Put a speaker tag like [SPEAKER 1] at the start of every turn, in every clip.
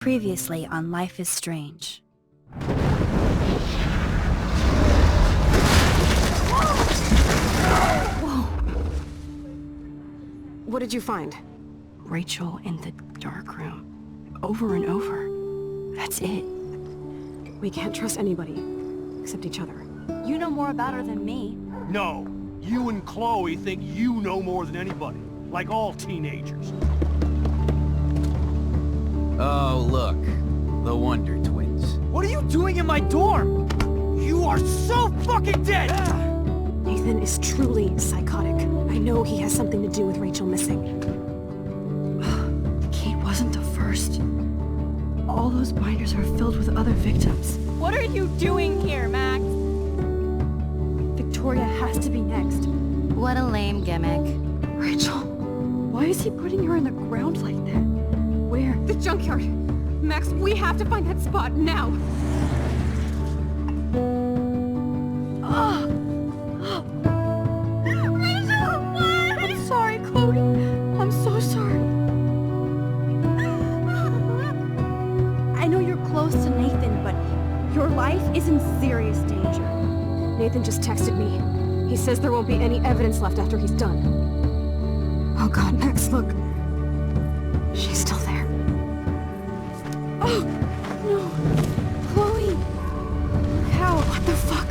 [SPEAKER 1] Previously on Life is Strange.
[SPEAKER 2] Whoa! What did you find?
[SPEAKER 3] Rachel in the dark room. Over and over. That's it.
[SPEAKER 2] We can't trust anybody, except each other.
[SPEAKER 1] You know more about her than me.
[SPEAKER 4] No, you and Chloe think you know more than anybody, like all teenagers.
[SPEAKER 5] Oh, look. The Wonder Twins.
[SPEAKER 4] What are you doing in my dorm? You are so fucking dead!
[SPEAKER 2] Nathan is truly psychotic. I know he has something to do with Rachel missing.
[SPEAKER 3] Kate wasn't the first. All those binders are filled with other victims.
[SPEAKER 6] What are you doing here, Max?
[SPEAKER 3] Victoria has to be next.
[SPEAKER 1] What a lame gimmick.
[SPEAKER 3] Rachel, why is he putting her in the ground like that? Where?
[SPEAKER 2] The junkyard! Max, we have to find that spot now!
[SPEAKER 3] Rachel, what? I'm sorry, Chloe. I'm so sorry. I know you're close to Nathan, but your life is in serious danger.
[SPEAKER 2] Nathan just texted me. He says there won't be any evidence left after he's done. Oh god, Max, look. She's still there. Oh, no. Chloe. How? What the fuck?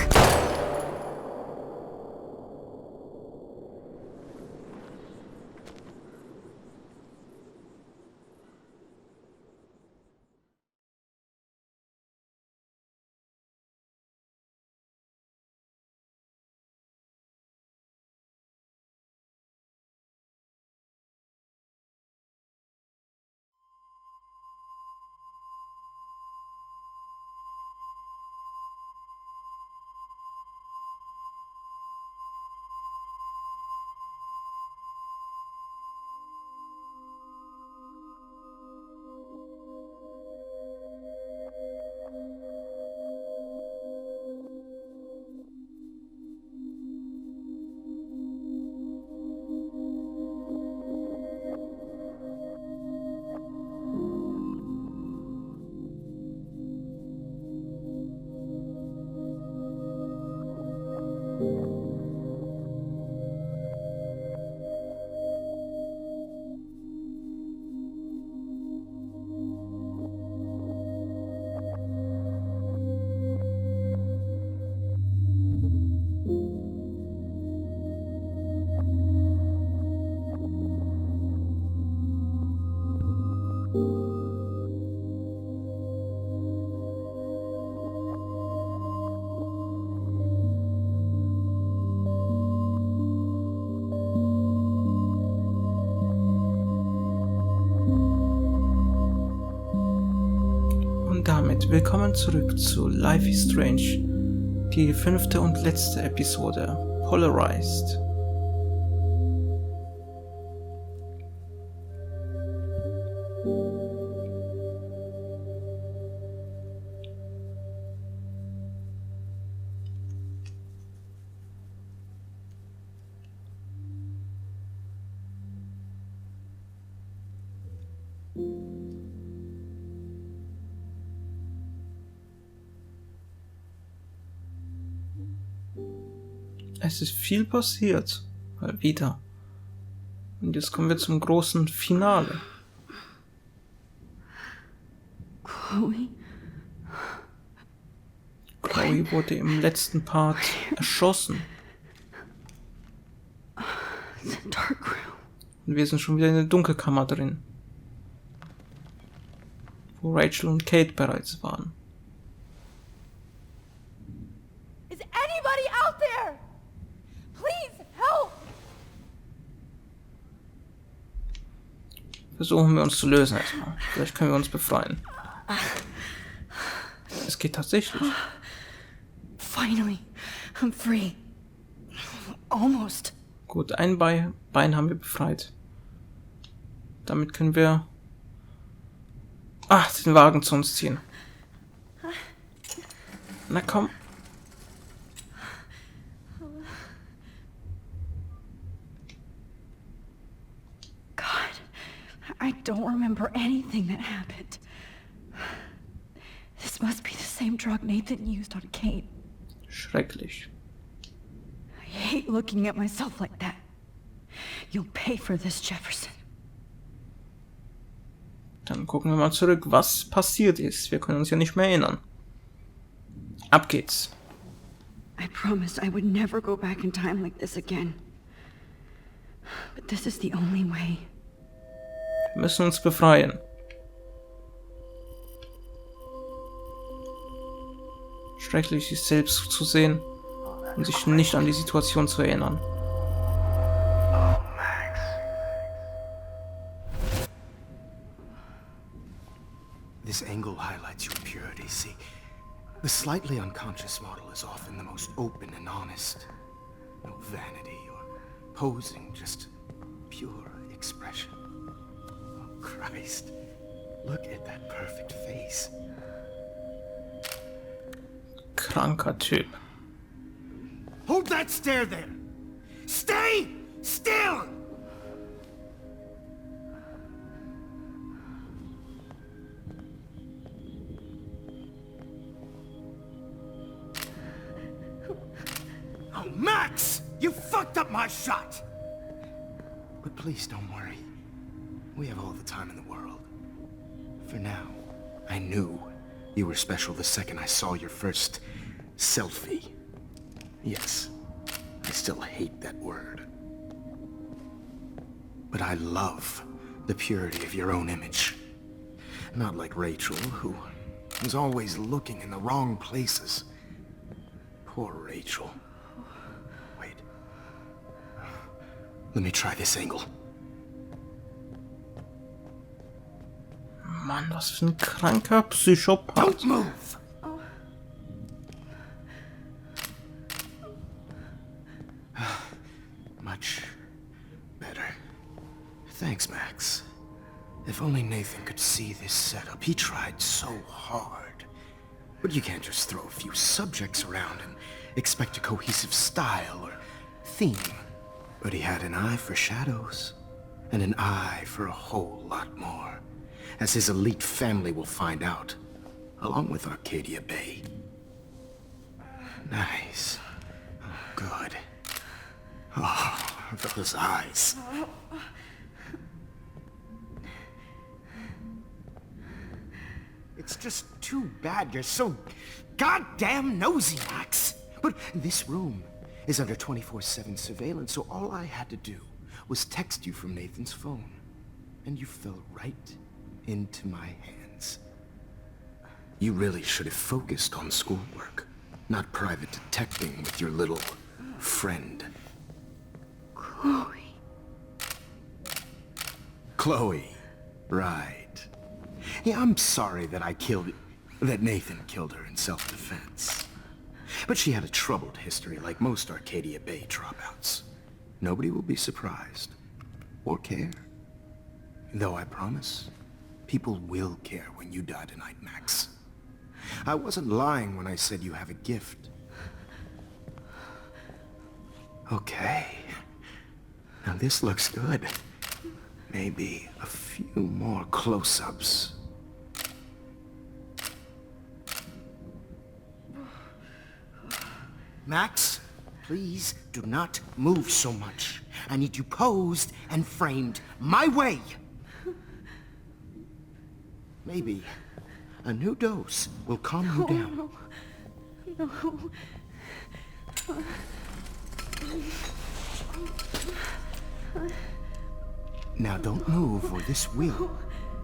[SPEAKER 7] Damit willkommen zurück zu Life is Strange, die 5. und letzte Episode, Polarized. Es ist viel passiert, mal wieder. Und jetzt kommen wir zum großen Finale.
[SPEAKER 3] Chloe?
[SPEAKER 7] Chloe wurde im letzten Part erschossen.
[SPEAKER 3] The dark room.
[SPEAKER 7] Und wir sind schon wieder in der Dunkelkammer drin. Wo Rachel und Kate bereits waren.
[SPEAKER 6] Is anybody out there? Please help!
[SPEAKER 7] Versuchen wir uns zu lösen erstmal. Vielleicht können wir uns befreien. Es geht tatsächlich.
[SPEAKER 3] Finally, I'm free. Almost.
[SPEAKER 7] Gut, ein Bein haben wir befreit. Damit können wir den Wagen zu uns ziehen. Na komm.
[SPEAKER 3] I don't remember anything that happened. same drug Nathan used on Kate.
[SPEAKER 7] Schrecklich.
[SPEAKER 3] I hate looking at myself like that. You'll pay for this, Jefferson.
[SPEAKER 7] Dann gucken wir mal zurück, was passiert ist. Wir können uns ja nicht mehr erinnern. Ab geht's.
[SPEAKER 3] I promised I would never go back in time like this again. But this is the only way.
[SPEAKER 7] Wir müssen uns befreien. Schrecklich, sich selbst zu sehen und sich nicht an die Situation zu erinnern.
[SPEAKER 8] This angle highlights your purity, see? The slightly unconscious model is often the most open and honest. No vanity or posing, just pure expression. Oh, Christ. Look at that perfect face.
[SPEAKER 7] Kranker Typ.
[SPEAKER 8] Hold that stare there! Stay still! Oh, Max! You fucked up my shot! But please don't worry. We have all the time in the world. For now, I knew you were special the second I saw your first selfie. Yes, I still hate that word. But I love the purity of your own image. Not like Rachel, who was always looking in the wrong places. Poor Rachel. Wait. Let me try this angle.
[SPEAKER 7] Mann, was für ein kranker Psychopath.
[SPEAKER 8] Don't move! Much better. Thanks, Max. If only Nathan could see this setup. He tried so hard. But you can't just throw a few subjects around and expect a cohesive style or theme. But he had an eye for shadows, and an eye for a whole lot more, as his elite family will find out, along with Arcadia Bay. Nice. Oh, good. Oh, those eyes. It's just too bad you're so goddamn nosy, Max. But this room is under 24/7 surveillance, so all I had to do was text you from Nathan's phone. And you fell right into my hands. You really should have focused on schoolwork, not private detecting with your little friend. Chloe. Right. Yeah, I'm sorry that Nathan killed her in self-defense. But she had a troubled history like most Arcadia Bay dropouts. Nobody will be surprised. Or care. Though I promise, people will care when you die tonight, Max. I wasn't lying when I said you have a gift. Okay. Now this looks good. Maybe a few more close-ups. Max, please do not move so much. I need you posed and framed my way. Maybe a new dose will calm you down.
[SPEAKER 3] No.
[SPEAKER 8] Now don't move or this will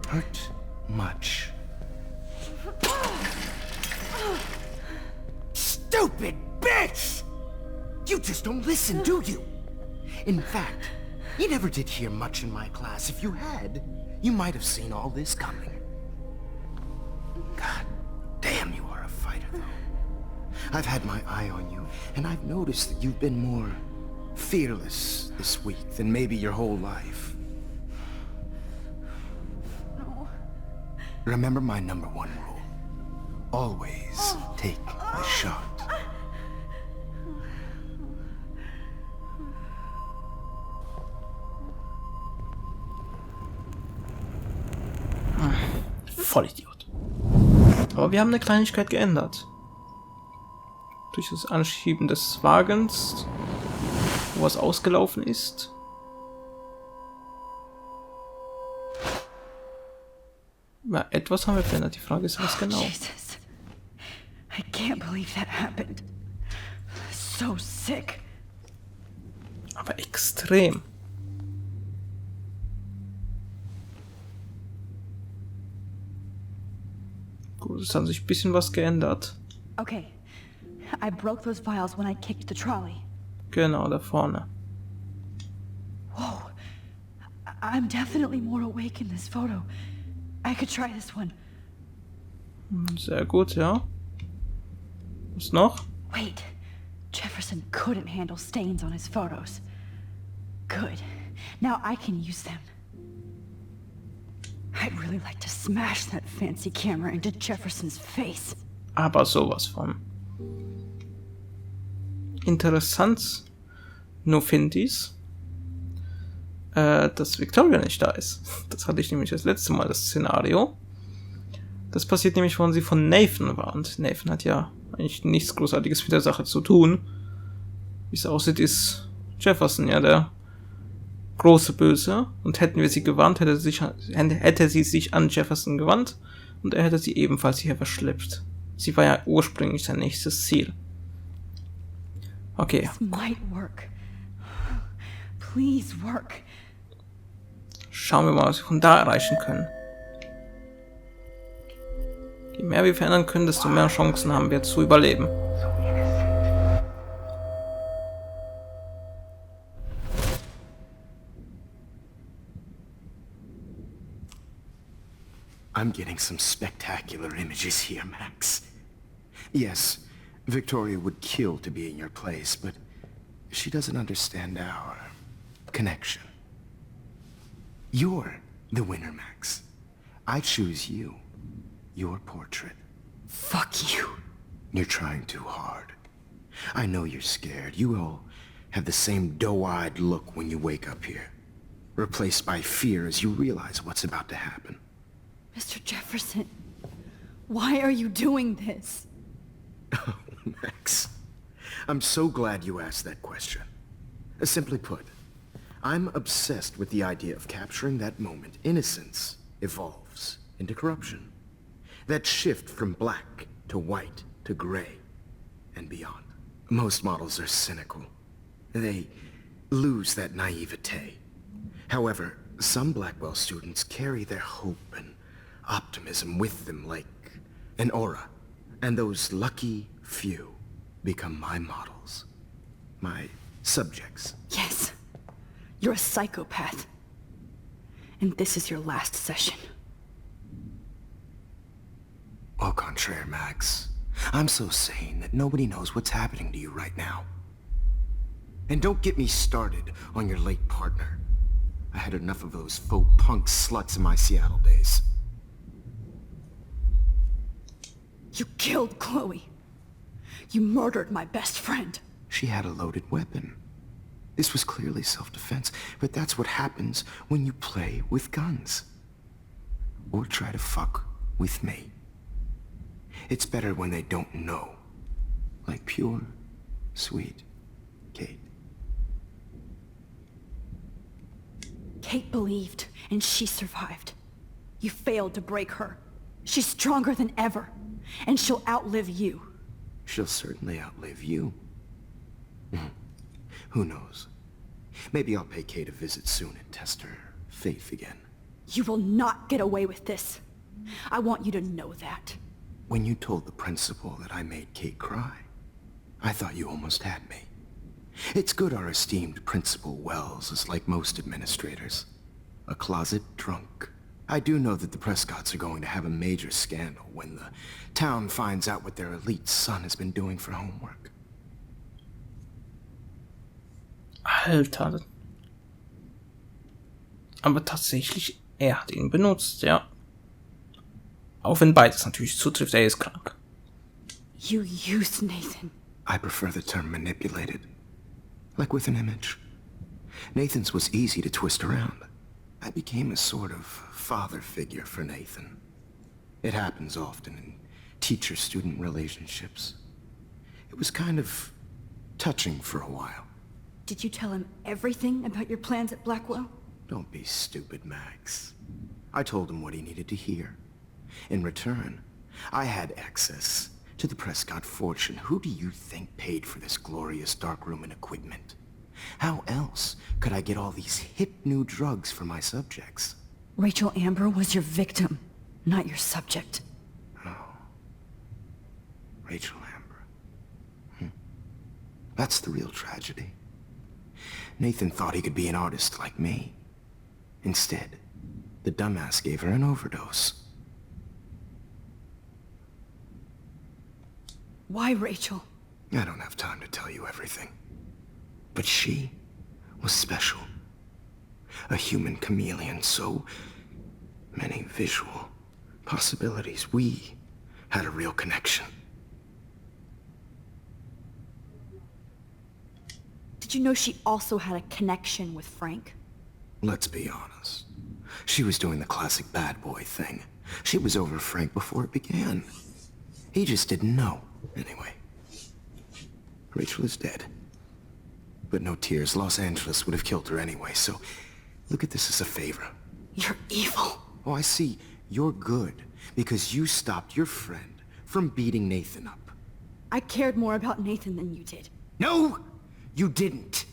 [SPEAKER 8] hurt much. Stupid bitch! You just don't listen, do you? In fact, you never did hear much in my class. If you had, you might have seen all this coming. God damn, you are a fighter, though. I've had my eye on you, and I've noticed that you've been more fearless this week than maybe your whole life.
[SPEAKER 3] No.
[SPEAKER 8] Remember my #1 rule. Always take the shot.
[SPEAKER 7] Vollidiot. Aber wir haben eine Kleinigkeit geändert. Durch das Anschieben des Wagens, wo was ausgelaufen ist. Ja, etwas haben wir verändert. Die Frage ist, was genau.
[SPEAKER 3] Jesus. I can't believe that happened. So sick.
[SPEAKER 7] Aber extrem. Gut, es hat sich ein bisschen was geändert.
[SPEAKER 3] Okay. I broke those files when I kicked the trolley.
[SPEAKER 7] Genau, da vorne.
[SPEAKER 3] Whoa. I'm definitely more awake in this photo. I could try this one.
[SPEAKER 7] Sehr gut, ja. Was noch?
[SPEAKER 3] Wait. Jefferson couldn't handle stains on his photos. Good. Now I can use them. I'd really like to smash that fancy camera into Jefferson's face.
[SPEAKER 7] Aber sowas von. Interessant. Nur finde ich's, dass Victoria nicht da ist. Das hatte ich nämlich das letzte Mal, das Szenario. Das passiert nämlich, wenn sie von Nathan war. Und Nathan hat ja eigentlich nichts Großartiges mit der Sache zu tun. Wie es aussieht, ist Jefferson ja der große Böse. Und hätten wir sie gewarnt, hätte sie sich an Jefferson gewandt. Und er hätte sie ebenfalls hier verschleppt. Sie war ja ursprünglich sein nächstes Ziel. Okay.
[SPEAKER 3] This might work. Please work.
[SPEAKER 7] Schauen wir mal, was wir von da erreichen können. Je mehr wir verändern können, desto mehr Chancen haben wir zu überleben.
[SPEAKER 8] I'm getting some spectacular images here, Max. Yes, Victoria would kill to be in your place, but she doesn't understand our connection. You're the winner, Max. I choose you. Your portrait.
[SPEAKER 3] Fuck you.
[SPEAKER 8] You're trying too hard. I know you're scared. You all have the same doe-eyed look when you wake up here. Replaced by fear as you realize what's about to happen.
[SPEAKER 3] Mr. Jefferson, why are you doing this?
[SPEAKER 8] Oh, Max. I'm so glad you asked that question. Simply put, I'm obsessed with the idea of capturing that moment innocence evolves into corruption. That shift from black to white to gray and beyond. Most models are cynical. They lose that naivete. However, some Blackwell students carry their hope and optimism with them like an aura. And those lucky few become my models. My subjects.
[SPEAKER 3] Yes. You're a psychopath. And this is your last session.
[SPEAKER 8] Au contraire, Max. I'm so sane that nobody knows what's happening to you right now. And don't get me started on your late partner. I had enough of those faux punk sluts in my Seattle days.
[SPEAKER 3] You killed Chloe. You murdered my best friend.
[SPEAKER 8] She had a loaded weapon. This was clearly self-defense, but that's what happens when you play with guns. Or try to fuck with me. It's better when they don't know. Like pure, sweet Kate.
[SPEAKER 3] Kate believed, and she survived. You failed to break her. She's stronger than ever, and she'll outlive you.
[SPEAKER 8] She'll certainly outlive you. Who knows? Maybe I'll pay Kate a visit soon and test her faith again.
[SPEAKER 3] You will not get away with this. I want you to know that.
[SPEAKER 8] When you told the principal that I made Kate cry, I thought you almost had me. It's good our esteemed Principal Wells is like most administrators. A closet drunk. I do know that the Prescotts are going to have a major scandal when the town finds out what their elite son has been doing for homework.
[SPEAKER 7] Alter. Aber tatsächlich, er hat ihn benutzt, ja. Auch wenn beides natürlich zutrifft, er ist krank.
[SPEAKER 3] You used Nathan.
[SPEAKER 8] I prefer the term manipulated. Like with an image. Nathan's was easy to twist around. I became a sort of father figure for Nathan. It happens often in teacher-student relationships. It was kind of touching for a while.
[SPEAKER 3] Did you tell him everything about your plans at Blackwell?
[SPEAKER 8] Don't be stupid, Max. I told him what he needed to hear. In return, I had access to the Prescott fortune. Who do you think paid for this glorious darkroom and equipment? How else could I get all these hip new drugs for my subjects?
[SPEAKER 3] Rachel Amber was your victim, not your subject.
[SPEAKER 8] Rachel Amber. That's the real tragedy. Nathan thought he could be an artist like me. Instead, the dumbass gave her an overdose.
[SPEAKER 3] Why, Rachel?
[SPEAKER 8] I don't have time to tell you everything. But she was special. A human chameleon, so many visual possibilities. We had a real connection.
[SPEAKER 3] Did you know she also had a connection with Frank?
[SPEAKER 8] Let's be honest. She was doing the classic bad boy thing. She was over Frank before it began. He just didn't know. Anyway, Rachel is dead. But no tears. Los Angeles would have killed her anyway, so look at this as a favor.
[SPEAKER 3] You're evil.
[SPEAKER 8] Oh, I see. You're good because you stopped your friend from beating Nathan up.
[SPEAKER 3] I cared more about Nathan than you did.
[SPEAKER 8] No, you didn't.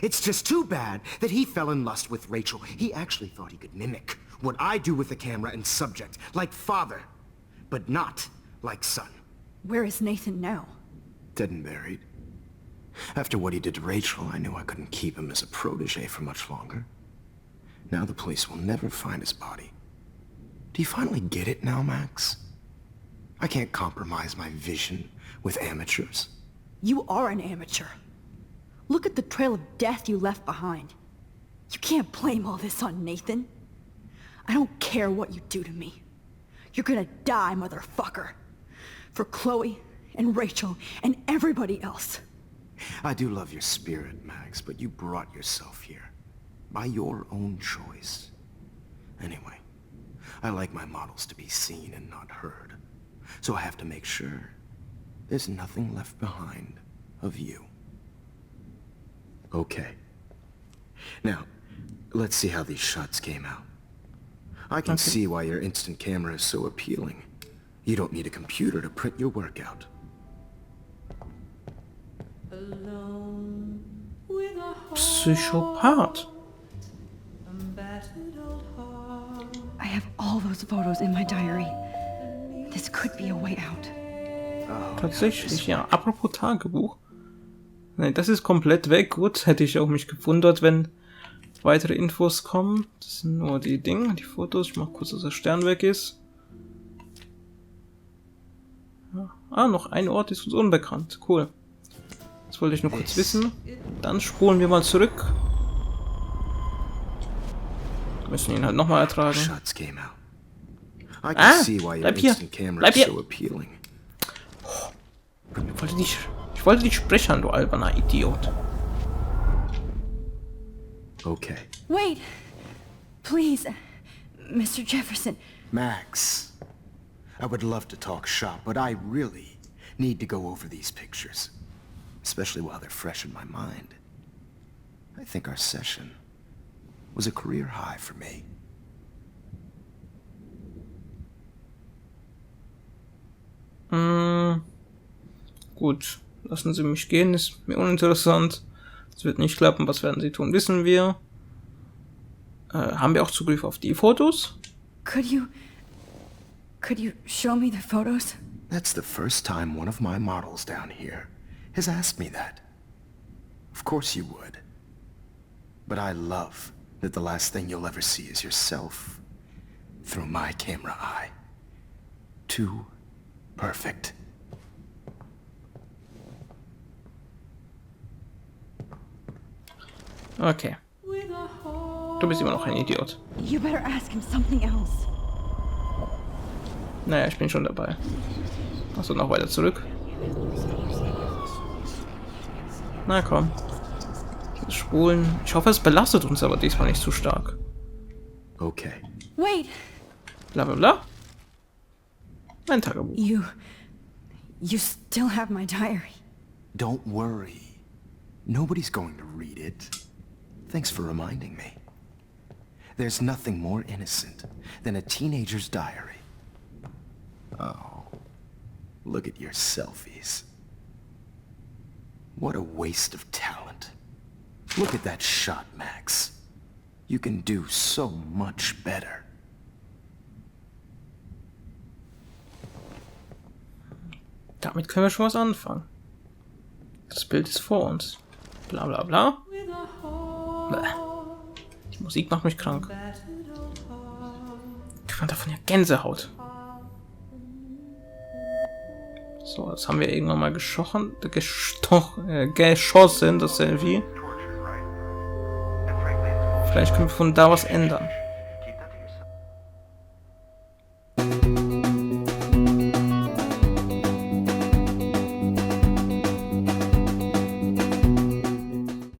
[SPEAKER 8] It's just too bad that he fell in lust with Rachel. He actually thought he could mimic what I do with the camera and subject, like father, but not like son.
[SPEAKER 3] Where is Nathan now?
[SPEAKER 8] Dead and buried. After what he did to Rachel, I knew I couldn't keep him as a protege for much longer. Now the police will never find his body. Do you finally get it now, Max? I can't compromise my vision with amateurs.
[SPEAKER 3] You are an amateur. Look at the trail of death you left behind. You can't blame all this on Nathan. I don't care what you do to me. You're gonna die, motherfucker. For Chloe and Rachel and everybody else.
[SPEAKER 8] I do love your spirit, Max, but you brought yourself here. By your own choice. Anyway, I like my models to be seen and not heard. So I have to make sure there's nothing left behind of you. Okay. Now, let's see how these shots came out. I can see why your instant camera is so appealing. You don't need a computer to print your work out.
[SPEAKER 7] Psychopath.
[SPEAKER 3] I have all those photos in my diary. This could be a way out.
[SPEAKER 7] Tatsächlich, ja. Apropos Tagebuch. Nein, das ist komplett weg. Gut, hätte ich auch mich gewundert, wenn weitere Infos kommen. Das sind nur die Dinge, die Fotos. Ich mach kurz, dass der Stern weg ist. Ja. Ah, noch ein Ort ist uns unbekannt. Cool. Das wollte ich nur kurz wissen. Dann spulen wir mal zurück. Wir müssen ihn halt nochmal ertragen. Ah, bleib hier. Bleib hier. Ich wollte dich sprechern, du alberner Idiot.
[SPEAKER 8] Okay.
[SPEAKER 3] Wait! Please, Mr. Jefferson.
[SPEAKER 8] Max, I would love to talk shop, but I really need to go over these pictures. Especially while they're fresh in my mind. I think our session was a career high for me.
[SPEAKER 7] Gut, lassen Sie mich gehen, ist mir uninteressant. Es wird nicht klappen, was werden Sie tun, wissen wir. Haben wir auch Zugriff auf die Fotos?
[SPEAKER 3] Could you show me the photos?
[SPEAKER 8] That's the first time one of my models down here has asked me that. Of course you would. But I love that the last thing you'll ever see is yourself through my camera eye. Too perfect.
[SPEAKER 7] Okay. Du bist immer noch ein Idiot.
[SPEAKER 3] You better ask him something else.
[SPEAKER 7] Naja, ich bin schon dabei. Achso, noch weiter zurück. Na komm. Das Spulen. Ich hoffe, es belastet uns aber diesmal nicht zu stark.
[SPEAKER 8] Okay.
[SPEAKER 3] Wait.
[SPEAKER 7] Bla bla bla. Mein Tagebuch.
[SPEAKER 3] You still have my diary.
[SPEAKER 8] Don't worry. Nobody's going to read it. Thanks for reminding me. There's nothing more innocent than a teenager's diary. Oh, look at your selfies. What a waste of talent. Look at that shot, Max. You can do so much better.
[SPEAKER 7] Damit können wir schon was anfangen. Das Bild ist vor uns. Bla bla bla. Bäh. Die Musik macht mich krank. Ich fand davon ja Gänsehaut. So, das haben wir irgendwann mal geschossen, das Selfie. Vielleicht können wir von da was ändern.